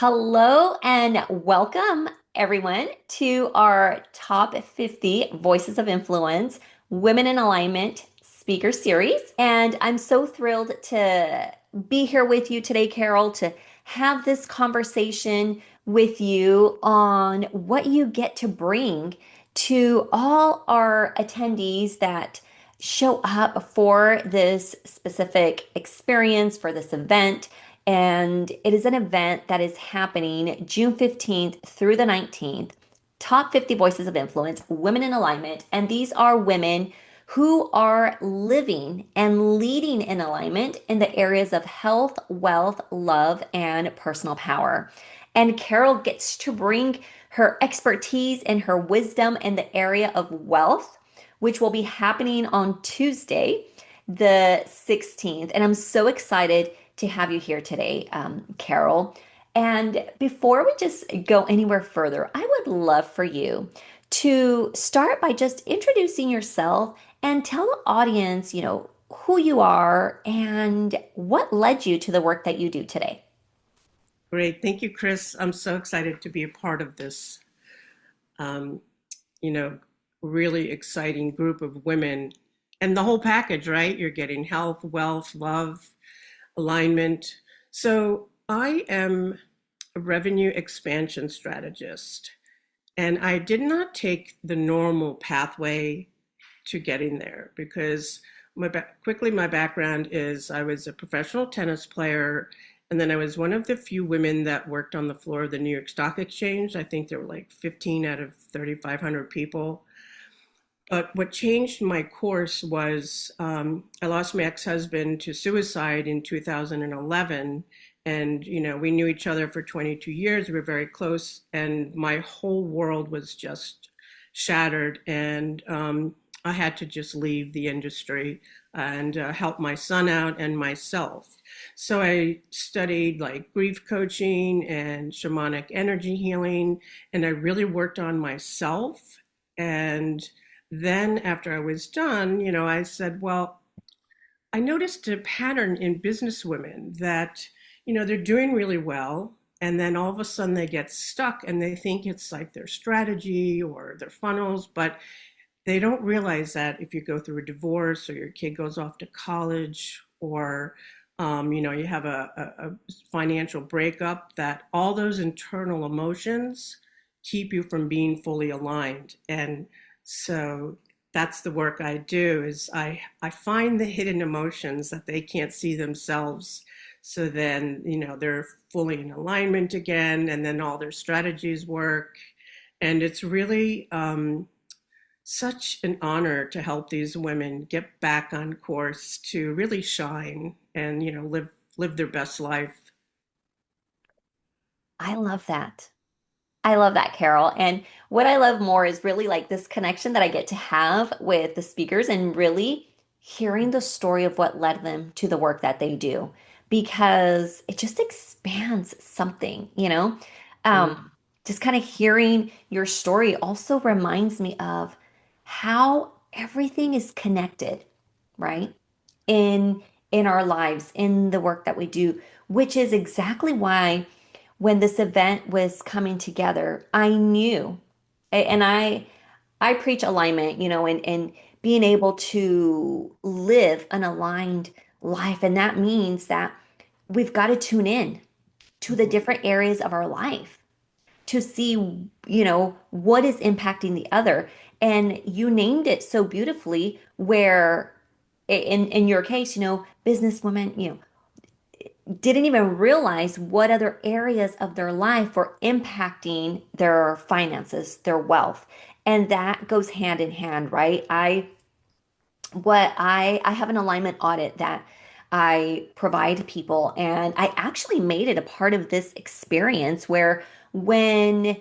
Hello and welcome everyone to our top 50 Voices of Influence Women in Alignment speaker series. And I'm so thrilled to be here with you today, Carol, to have this conversation with you on what you get to bring to all our attendees that show up for this specific experience, for this event. And it is an event that is happening June 15th through the 19th. Top 50 Voices of Influence, Women in Alignment. And these are women who are living and leading in alignment in the areas of health, wealth, love, and personal power. And Carol gets to bring her expertise and her wisdom in the area of wealth, which will be happening on Tuesday, the 16th. And I'm so excited to have you here today, Carol. And before we just go anywhere further, I would love for you to start by just introducing yourself and tell the audience, who you are and what led you to the work that you do today. Great. Thank you, Chris. I'm so excited to be a part of this, um, you know, really exciting group of women and the whole package, right? You're getting health, wealth, love, alignment. So I am a revenue expansion strategist, and I did not take the normal pathway to getting there because my background is I was a professional tennis player, and then I was one of the few women that worked on the floor of the New York Stock Exchange. I think there were like 15 out of 3,500 people. But what changed my course was I lost my ex-husband to suicide in 2011. And, we knew each other for 22 years. We were very close. And my whole world was just shattered. And I had to just leave the industry and help my son out and myself. So I studied like grief coaching and shamanic energy healing. And I really worked on myself. And then after I was done, I said, well, I noticed a pattern in business women that, they're doing really well. And then all of a sudden they get stuck and they think it's like their strategy or their funnels, but they don't realize that if you go through a divorce or your kid goes off to college or you have a financial breakup, that all those internal emotions keep you from being fully aligned. And so that's the work I do is I find the hidden emotions that they can't see themselves. So then, they're fully in alignment again, and then all their strategies work. And it's really such an honor to help these women get back on course to really shine and, live their best life. I love that. I love that, Carol. And what I love more is really like this connection that I get to have with the speakers and really hearing the story of what led them to the work that they do because it just expands something, Mm. Um, just kind of hearing your story also reminds me of how everything is connected, right? In in our lives, in the work that we do, which is exactly why when this event was coming together, I knew, and I preach alignment, and being able to live an aligned life. And that means that we've got to tune in to the Mhm. different areas of our life to see, what is impacting the other. And you named it so beautifully where in your case, businesswomen, didn't even realize what other areas of their life were impacting their finances, their wealth. And that goes hand in hand, right? I have an alignment audit that I provide to people, and I actually made it a part of this experience where when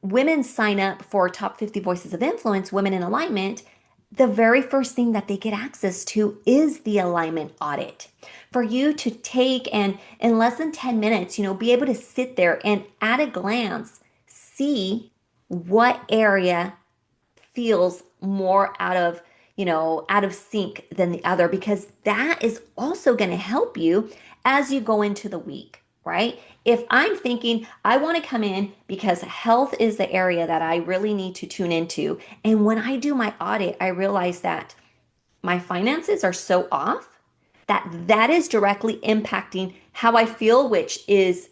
women sign up for Top 50 Voices of Influence, Women in Alignment, the very first thing that they get access to is the alignment audit. For you to take and in less than 10 minutes, be able to sit there and at a glance see what area feels more out of sync than the other because that is also going to help you as you go into the week, right? If I'm thinking I want to come in because health is the area that I really need to tune into, and when I do my audit, I realize that my finances are so off that that is directly impacting how I feel, which is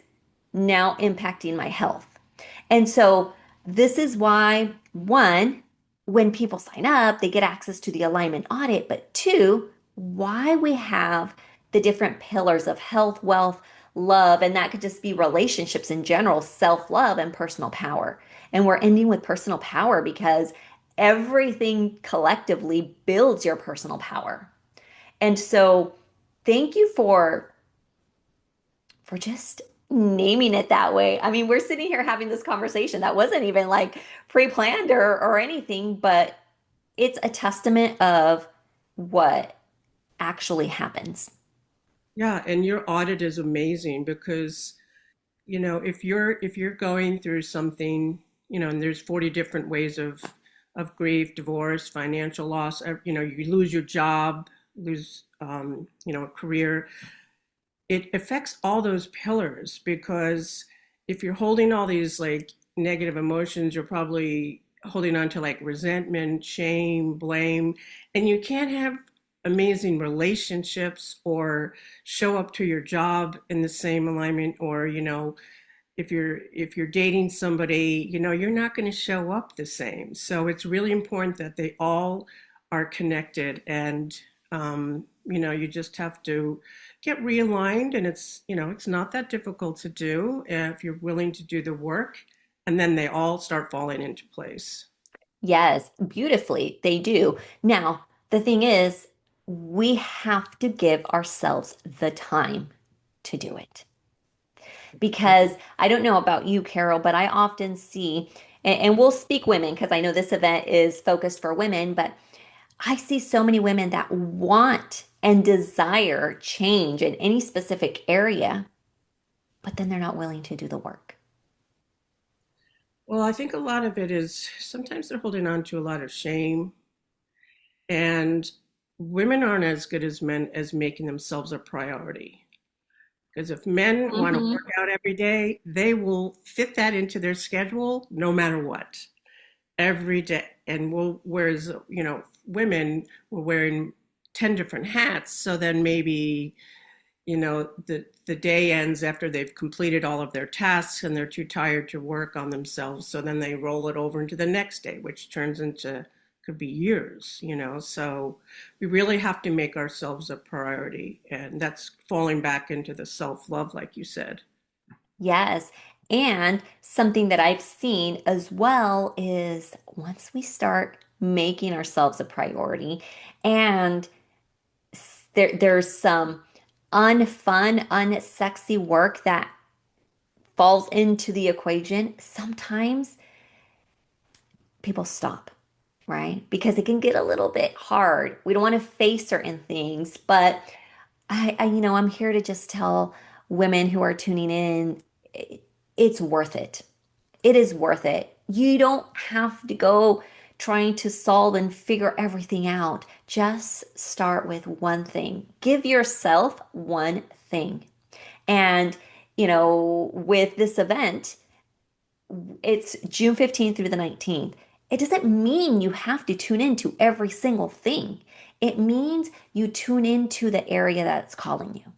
now impacting my health. And so this is why, one, when people sign up, they get access to the alignment audit, but two, why we have the different pillars of health, wealth, love, and that could just be relationships in general, self-love and personal power. And we're ending with personal power because everything collectively builds your personal power. And so thank you for just naming it that way. I mean, we're sitting here having this conversation that wasn't even like pre-planned or anything, but it's a testament of what actually happens. Yeah, and your audit is amazing because, if you're going through something, and there's 40 different ways of grief, divorce, financial loss, you lose your job, lose a career. It affects all those pillars because if you're holding all these like negative emotions, you're probably holding on to like resentment, shame, blame, and you can't have amazing relationships or show up to your job in the same alignment, or if you're dating somebody, you're not going to show up the same. So it's really important that they all are connected, and you just have to get realigned, and it's not that difficult to do if you're willing to do the work, and then they all start falling into place. Yes, beautifully, they do. Now, the thing is, we have to give ourselves the time to do it. Because I don't know about you, Carol, but I often see, and we'll speak women because I know this event is focused for women, but I see so many women that want and desire change in any specific area, but then they're not willing to do the work. Well, I think a lot of it is sometimes they're holding on to a lot of shame, and women aren't as good as men as making themselves a priority. Because if men want to Hmm. work out every day, they will fit that into their schedule no matter what, every day. And whereas, women were wearing 10 different hats. So then maybe, the day ends after they've completed all of their tasks and they're too tired to work on themselves. So then they roll it over into the next day, which turns into could be years. So we really have to make ourselves a priority. And that's falling back into the self love, like you said. Yes. And something that I've seen as well is once we start making ourselves a priority and there's some unfun, unsexy work that falls into the equation, sometimes people stop, right? Because it can get a little bit hard. We don't want to face certain things, but I'm here to just tell women who are tuning in, it's worth it. It is worth it. You don't have to go trying to solve and figure everything out. Just start with one thing. Give yourself one thing. And, with this event, it's June 15th through the 19th. It doesn't mean you have to tune into every single thing. It means you tune into the area that's calling you.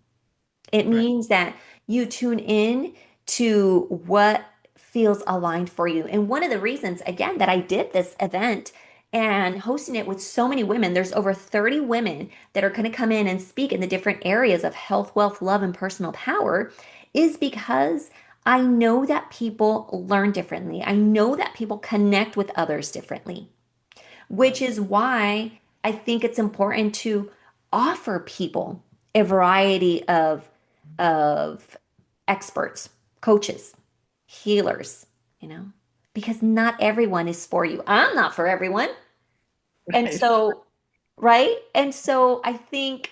It Right. means that you tune in to what feels aligned for you. And one of the reasons, again, that I did this event and hosting it with so many women, there's over 30 women that are going to come in and speak in the different areas of health, wealth, love, and personal power, is because I know that people learn differently. I know that people connect with others differently, which Right. is why I think it's important to offer people a variety of experts, coaches, healers, you know, because not everyone is for you. I'm not for everyone. And Right. so, right? And so I think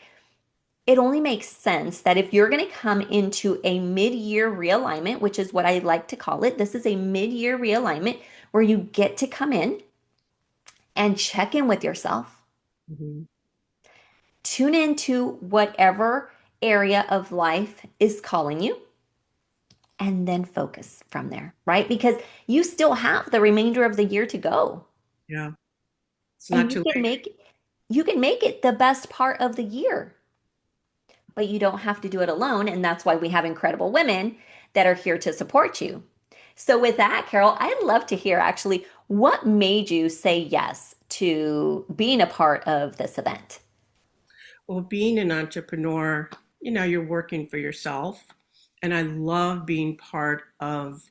it only makes sense that if you're going to come into a mid-year realignment, which is what I like to call it, this is a mid-year realignment where you get to come in and check in with yourself, Mhm. tune into whatever area of life is calling you, and then focus from there, right? Because you still have the remainder of the year to go. Yeah. It's not And too late. you can make it the best part of the year, but you don't have to do it alone. And that's why we have incredible women that are here to support you. So with that, Carol, I'd love to hear actually what made you say yes to being a part of this event. Well, being an entrepreneur, you're working for yourself. And I love being part of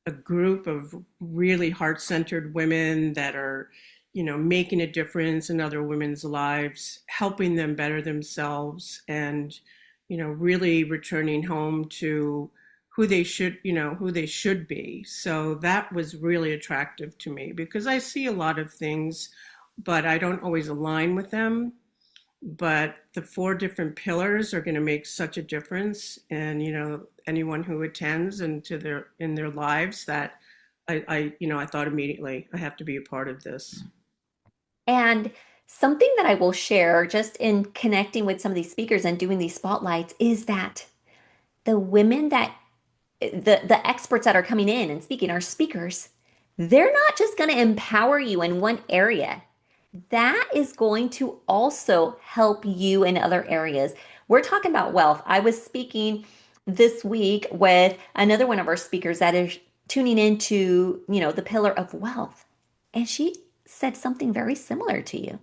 a group of really heart-centered women that are, making a difference in other women's lives, helping them better themselves, and, really returning home to who they should be. So that was really attractive to me because I see a lot of things, but I don't always align with them. But the four different pillars are going to make such a difference, and anyone who attends and to their in their lives, that I thought immediately I have to be a part of this. And something that I will share just in connecting with some of these speakers and doing these spotlights is that the women that the experts that are coming in and speaking are speakers. They're not just going to empower you in one area. That is going to also help you in other areas. We're talking about wealth. I was speaking this week with another one of our speakers that is tuning into, the pillar of wealth. And she said something very similar to you.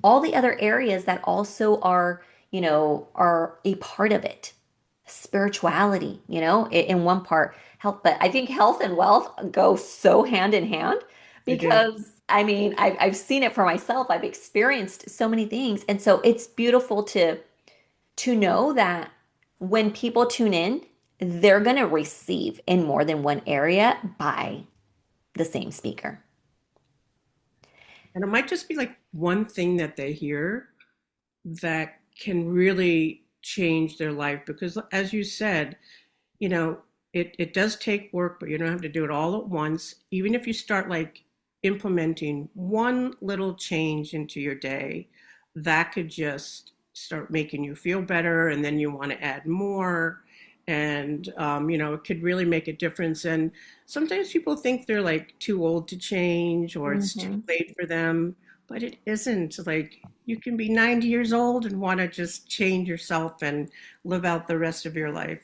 All the other areas that also are, are a part of it. Spirituality, in one part, health, but I think health and wealth go so hand in hand They do. because I mean, I've seen it for myself. I've experienced so many things. And so it's beautiful to know that when people tune in, they're going to receive in more than one area by the same speaker. And it might just be like one thing that they hear that can really change their life because, as you said, you know, it does take work, but you don't have to do it all at once. Even if you start like implementing one little change into your day, that could just start making you feel better. And then you want to add more. And, it could really make a difference. And sometimes people think they're like too old to change or it's too Hmm. late for them, but it isn't. Like you can be 90 years old and want to just change yourself and live out the rest of your life,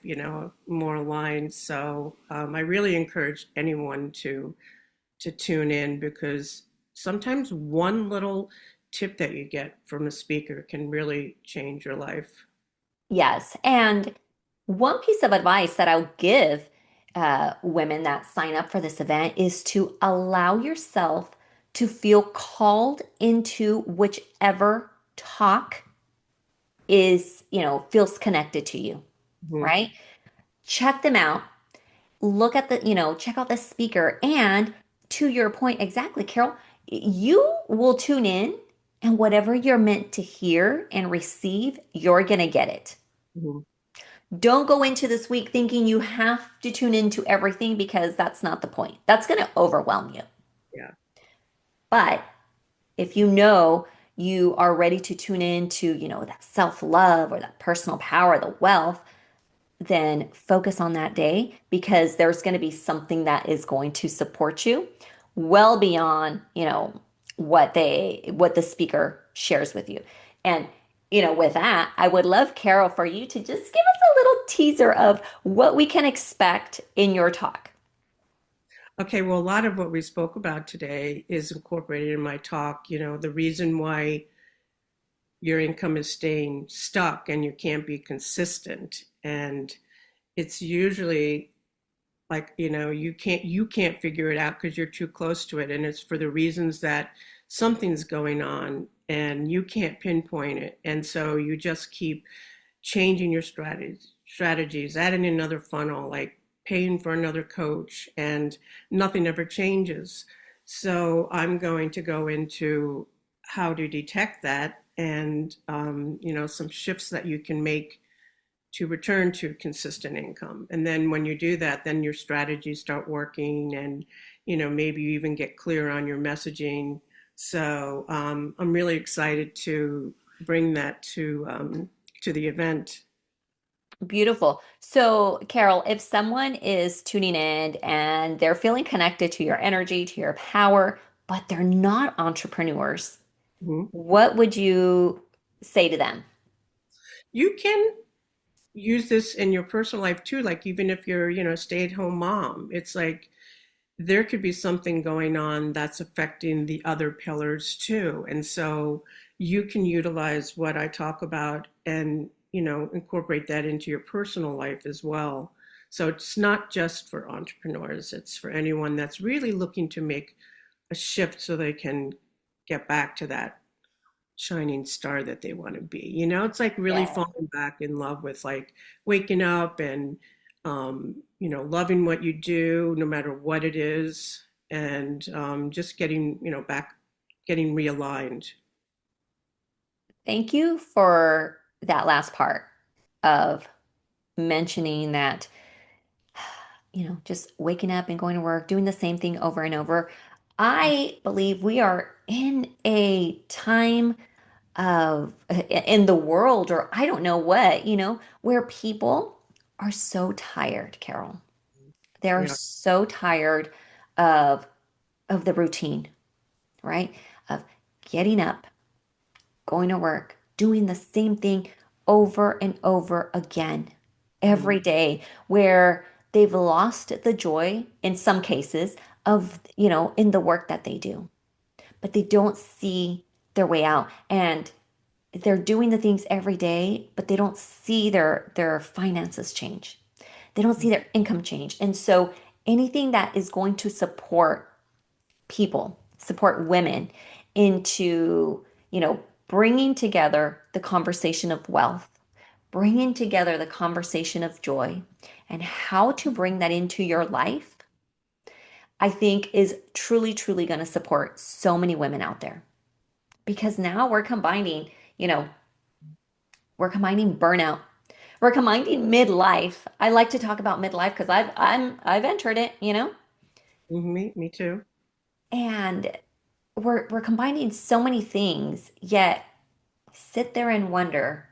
more aligned. So I really encourage anyone to tune in because sometimes one little tip that you get from a speaker can really change your life. Yes. And one piece of advice that I'll give women that sign up for this event is to allow yourself to feel called into whichever talk is, feels connected to you, Mhm. right? Check them out. Look at check out the speaker. And to your point, exactly, Carol, you will tune in and whatever you're meant to hear and receive, you're going to get it. Mhm. Don't go into this week thinking you have to tune into everything because that's not the point. That's going to overwhelm you. Yeah. But if you know you are ready to tune into, that self-love or that personal power, the wealth, then focus on that day because there's going to be something that is going to support you well beyond, what the speaker shares with you. And with that, I would love Carol for you to just give us a little teaser of what we can expect in your talk. Okay, well, a lot of what we spoke about today is incorporated in my talk. The reason why your income is staying stuck and you can't be consistent. And it's usually like, you can't figure it out because you're too close to it. And it's for the reasons that something's going on and you can't pinpoint it. And so you just keep changing your strategies, adding another funnel, like paying for another coach, and nothing ever changes. So I'm going to go into how to detect that and some shifts that you can make to return to consistent income. And then when you do that, then your strategies start working and maybe you even get clear on your messaging. So I'm really excited to bring that to the event. Beautiful. So, Carol, if someone is tuning in and they're feeling connected to your energy, to your power, but they're not entrepreneurs, Mhm. what would you say to them? You can use this in your personal life too, like even if you're, stay-at-home mom. It's like there could be something going on that's affecting the other pillars too. And so you can utilize what I talk about and, incorporate that into your personal life as well. So it's not just for entrepreneurs, it's for anyone that's really looking to make a shift so they can get back to that shining star that they want to be. It's like really Yeah. falling back in love with like waking up and loving what you do, no matter what it is, and just getting, back, getting realigned. Thank you for that last part of mentioning that, just waking up and going to work, doing the same thing over and over. I believe we are in a time of in the world, or I don't know what, where people are so tired, Carol. They're Yeah. so tired of the routine, right? Of getting up, going to work, doing the same thing over and over again Mhm. every day, where they've lost the joy in some cases of, in the work that they do, but they don't see their way out. And they're doing the things every day, but they don't see their finances change. They don't see their income change. And so anything that is going to support people, support women into, bringing together the conversation of wealth, bringing together the conversation of joy, and how to bring that into your life, I think is truly, truly going to support so many women out there. Because now you know, we're combining burnout. We're combining midlife. I like to talk about midlife because I've entered it. Me too. And we're combining so many things, yet sit there and wonder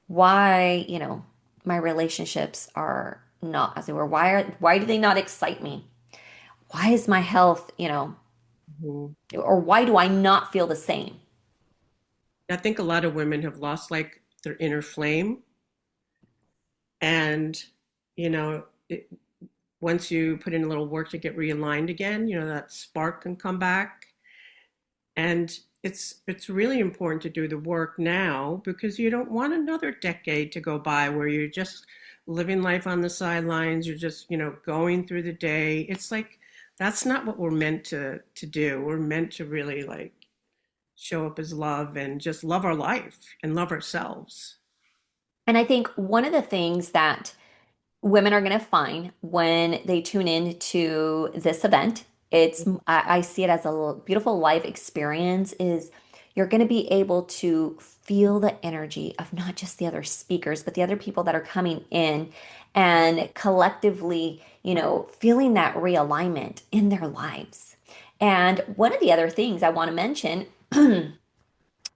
why, my relationships are not as they were. Why do they not excite me? Why is my health, Mhm. or why do I not feel the same? I think a lot of women have lost like their inner flame, and you know, it, once you put in a little work to get realigned again, that spark can come back. And it's really important to do the work now because you don't want another decade to go by where you're just living life on the sidelines. You're just, going through the day. It's like that's not what we're meant to do. We're meant to really like show up as love and just love our life and love ourselves. And I think one of the things that women are going to find when they tune in to this event, I see it as a beautiful live experience, is you're going to be able to feel the energy of not just the other speakers, but the other people that are coming in, and collectively, feeling that realignment in their lives. And one of the other things I want to mention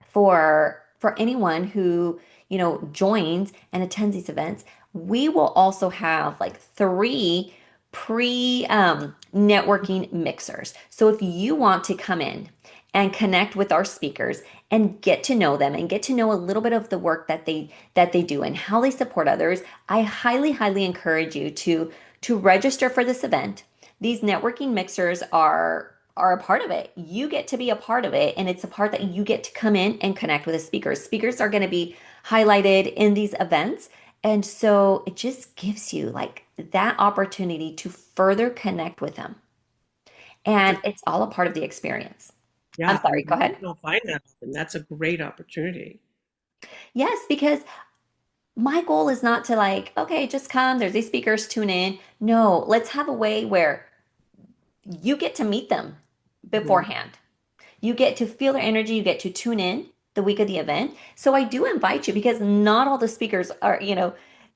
for anyone who, joins and attends these events, we will also have like three pre networking mixers. So if you want to come in and connect with our speakers and get to know them and get to know a little bit of the work that they do and how they support others, I highly, highly encourage you to register for this event. These networking mixers are a part of it. You get to be a part of it, and it's a part that you get to come in and connect with the speakers. Speakers are going to be highlighted in these events, and so it just gives you like that opportunity to further connect with them. And it's all a part of the experience. I'm Yeah, and sorry, go you ahead. don't find that often. That's a great opportunity. Yes, because my goal is not to like, okay, just come, there's these speakers, tune in. No, let's have a way where you get to meet them Mhm. beforehand. You get to feel their energy, you get to tune in the week of the event. So I do invite you, because not all the speakers are,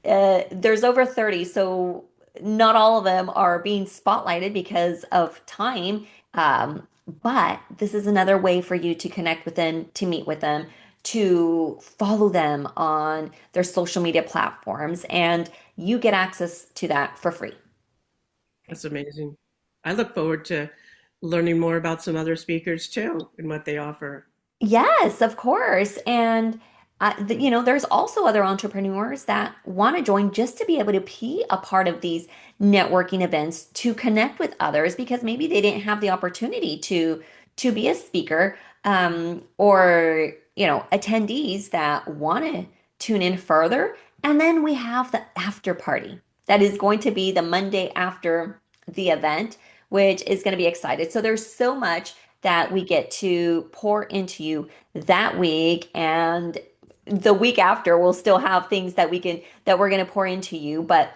there's over 30, so not all of them are being spotlighted because of time. But this is another way for you to connect with them, to meet with them, to follow them on their social media platforms, and you get access to that for free. That's amazing. I look forward to learning more about some other speakers too and what they offer. Yes, of course. And there's also other entrepreneurs that want to join just to be able to be a part of these networking events to connect with others because maybe they didn't have the opportunity to be a speaker, or attendees that want to tune in further. And then we have the after party that is going to be the Monday after the event, which is going to be excited. So there's so much that we get to pour into you that week, and the week after we'll still have things that we're going to pour into you. But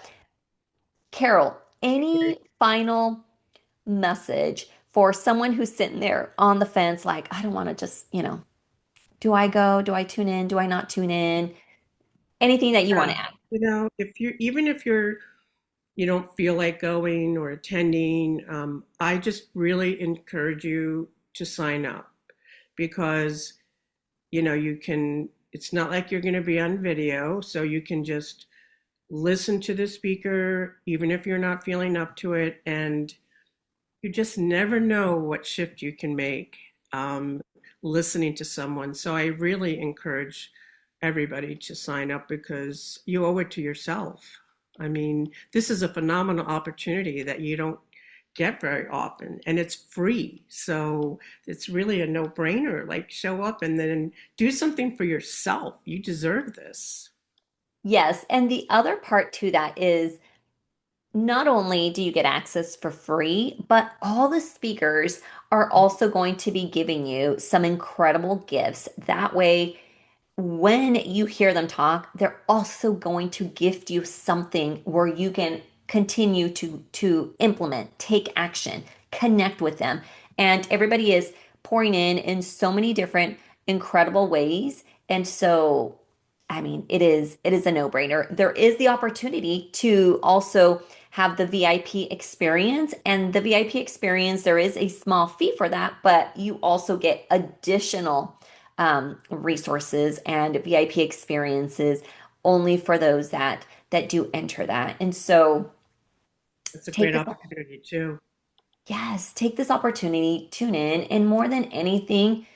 Carol, any final message for someone who's sitting there on the fence like, I don't want to just, do I go, do I tune in, do I not tune in? Anything that you want Yeah. to add? If you're even if you don't feel like going or attending, I just really encourage you to sign up because you can. It's not like you're going to be on video, so you can just listen to the speaker, even if you're not feeling up to it, and you just never know what shift you can make listening to someone. So I really encourage everybody to sign up because you owe it to yourself. I mean, this is a phenomenal opportunity that you don't get very often, and it's free. So it's really a no brainer. Like, show up and then do something for yourself. You deserve this. Yes, and the other part to that is not only do you get access for free, but all the speakers are also going to be giving you some incredible gifts. That way, when you hear them talk, they're also going to gift you something where you can continue to implement, take action, connect with them. And everybody is pouring in so many different incredible ways. And so, I mean, it is a no-brainer. There is the opportunity to also have the VIP experience, and the VIP experience, there is a small fee for that, but you also get additional resources and VIP experiences only for those that do enter that. And so It's a take great this, opportunity too. yes, take this opportunity, tune in, and more than anything,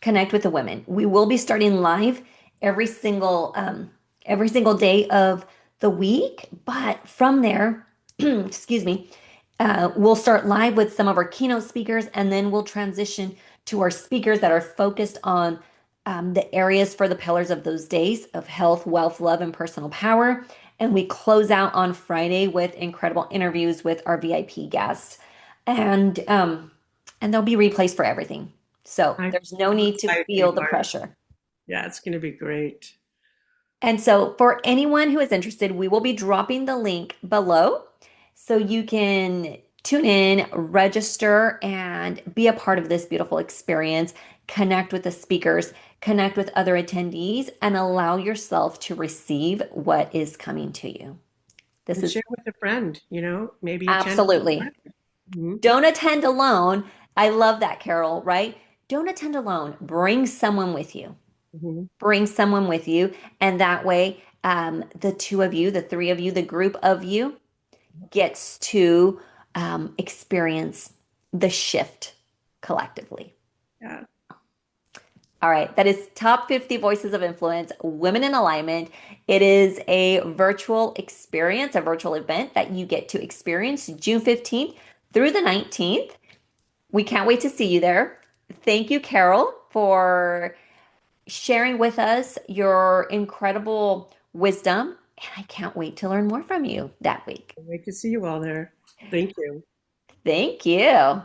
connect with the women. We will be starting live every single every single day of the week, but from there, excuse me, we'll start live with some of our keynote speakers, and then we'll transition to our speakers that are focused on the areas for the pillars of those days of health, wealth, love, and personal power. And we close out on Friday with incredible interviews with our VIP guests, and there'll be replays for everything. So I'm there's no so need to excited to be feel the part of pressure. it. Yeah, it's going to be great. And so, for anyone who is interested, we will be dropping the link below so you can tune in, register, and be a part of this beautiful experience. Connect with the speakers, connect with other attendees, and allow yourself to receive what is coming to you. This And is share with a friend, maybe attend with a absolutely. friend. Hmm. Don't attend alone. I love that, Carol, right? Don't attend alone. Bring someone with you. Hmm. Bring someone with you, and that way, the two of you, the three of you, the group of you gets to experience the shift collectively. Yeah. All right, that is Top 50 Voices of Influence, Women in Alignment. It is a virtual experience, a virtual event that you get to experience June 15th through the 19th. We can't wait to see you there. Thank you, Carol, for sharing with us your incredible wisdom. And I can't wait to learn more from you that week. Can't wait to see you all there. Thank you. Thank you.